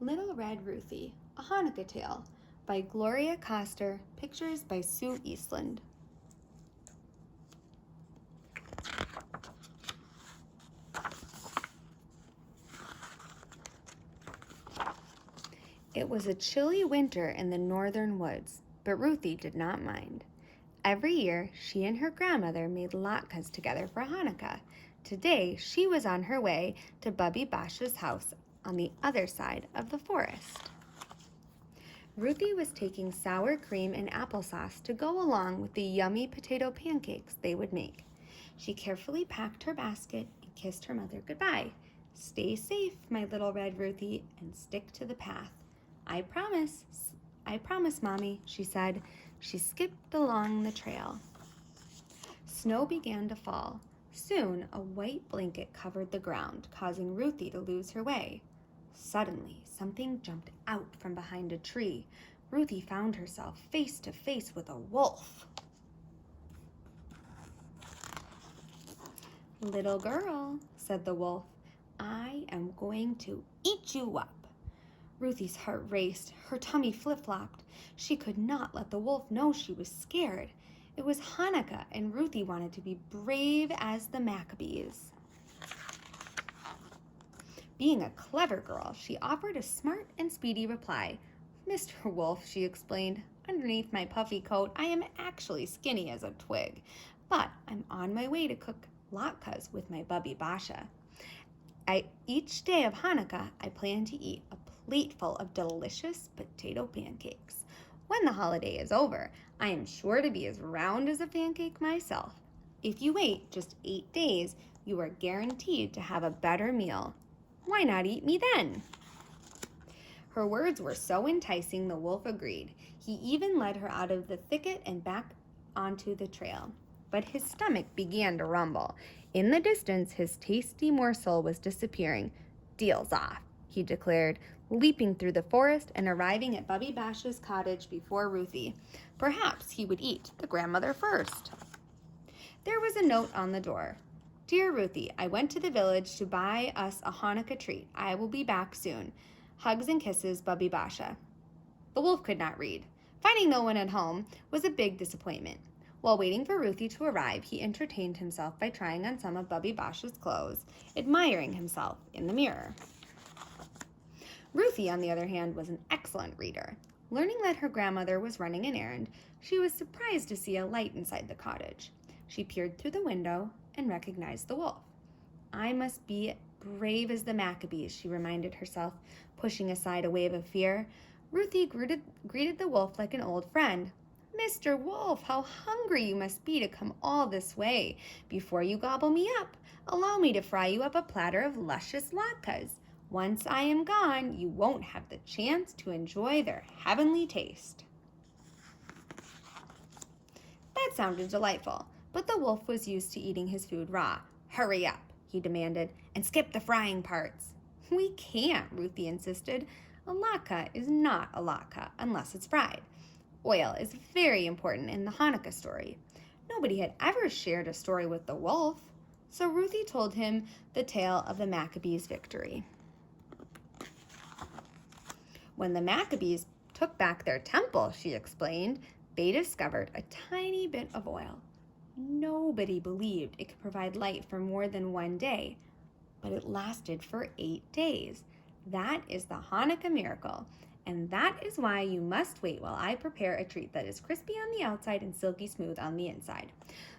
Little Red Ruthie, A Hanukkah Tale by Gloria Koster, pictures by Sue Eastland. It was a chilly winter in the northern woods, but Ruthie did not mind. Every year, she and her grandmother made latkes together for Hanukkah. Today, she was on her way to Bubby Basha's house on the other side of the forest. Ruthie was taking sour cream and applesauce to go along with the yummy potato pancakes they would make. She carefully packed her basket and kissed her mother goodbye. "Stay safe, my little red Ruthie, and stick to the path." I promise, Mommy," she said. She skipped along the trail. Snow began to fall. Soon, a white blanket covered the ground, causing Ruthie to lose her way. Suddenly, something jumped out from behind a tree. Ruthie found herself face to face with a wolf. "Little girl," said the wolf, "I am going to eat you up." Ruthie's heart raced. Her tummy flip-flopped. She could not let the wolf know she was scared. It was Hanukkah, and Ruthie wanted to be brave as the Maccabees. Being a clever girl, she offered a smart and speedy reply. "Mr. Wolf," she explained, "underneath my puffy coat, I am actually skinny as a twig, but I'm on my way to cook latkes with my Bubby Basha. Each day of Hanukkah, I plan to eat a plateful of delicious potato pancakes. When the holiday is over, I am sure to be as round as a pancake myself. If you wait just 8 days, you are guaranteed to have a better meal. Why not eat me then?" Her words were so enticing, the wolf agreed. He even led her out of the thicket and back onto the trail. But his stomach began to rumble. In the distance, his tasty morsel was disappearing. "Deal's off," he declared, leaping through the forest and arriving at Bubby Basha's cottage before Ruthie. Perhaps he would eat the grandmother first. There was a note on the door. "Dear Ruthie, I went to the village to buy us a Hanukkah treat. I will be back soon. Hugs and kisses, Bubby Basha." The wolf could not read. Finding no one at home was a big disappointment. While waiting for Ruthie to arrive, he entertained himself by trying on some of Bubby Basha's clothes, admiring himself in the mirror. Ruthie, on the other hand, was an excellent reader. Learning that her grandmother was running an errand, she was surprised to see a light inside the cottage. She peered through the window and recognized the wolf. "I must be brave as the Maccabees," she reminded herself, pushing aside a wave of fear. Ruthie greeted the wolf like an old friend. "Mr. Wolf, how hungry you must be to come all this way. Before you gobble me up, allow me to fry you up a platter of luscious latkes. Once I am gone, you won't have the chance to enjoy their heavenly taste." That sounded delightful, but the wolf was used to eating his food raw. "Hurry up," he demanded, "and skip the frying parts." "We can't," Ruthie insisted. "A latke is not a latke unless it's fried. Oil is very important in the Hanukkah story." Nobody had ever shared a story with the wolf, so Ruthie told him the tale of the Maccabees' victory. When the Maccabees took back their temple, she explained, they discovered a tiny bit of oil. Nobody believed it could provide light for more than one day, but it lasted for 8 days. That is the Hanukkah miracle, and that is why you must wait while I prepare a treat that is crispy on the outside and silky smooth on the inside.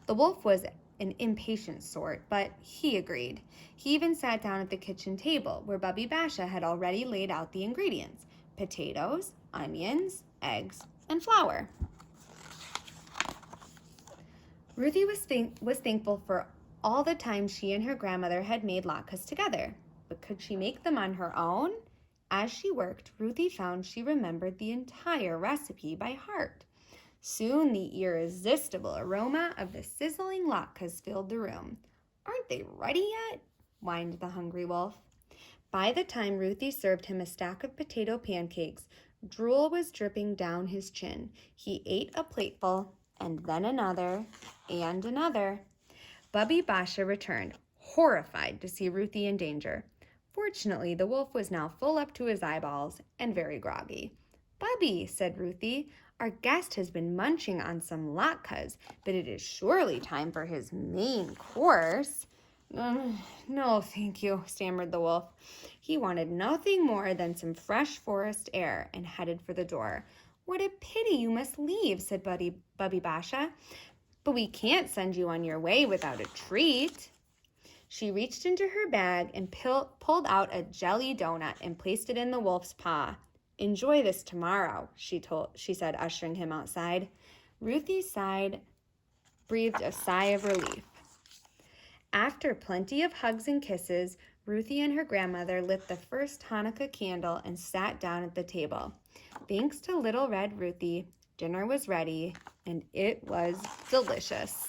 The wolf was an impatient sort, but he agreed. He even sat down at the kitchen table where Bubby Basha had already laid out the ingredients: potatoes, onions, eggs, and flour. Ruthie was thankful for all the time she and her grandmother had made latkes together, but could she make them on her own? As she worked, Ruthie found she remembered the entire recipe by heart. Soon the irresistible aroma of the sizzling latkes filled the room. "Aren't they ready yet?" whined the hungry wolf. By the time Ruthie served him a stack of potato pancakes, drool was dripping down his chin. He ate a plateful, and then another, and another. Bubby Basha returned, horrified to see Ruthie in danger. Fortunately, the wolf was now full up to his eyeballs and very groggy. "Bubby," said Ruthie, "our guest has been munching on some latkes, but it is surely time for his main course." No, thank you," stammered the wolf. He wanted nothing more than some fresh forest air and headed for the door. "What a pity you must leave," said Bubby Basha. "But we can't send you on your way without a treat." She reached into her bag and pulled out a jelly donut and placed it in the wolf's paw. "Enjoy this tomorrow," she said, ushering him outside. Ruthie breathed a sigh of relief. After plenty of hugs and kisses, Ruthie and her grandmother lit the first Hanukkah candle and sat down at the table. Thanks to little red Ruthie, dinner was ready, and it was delicious.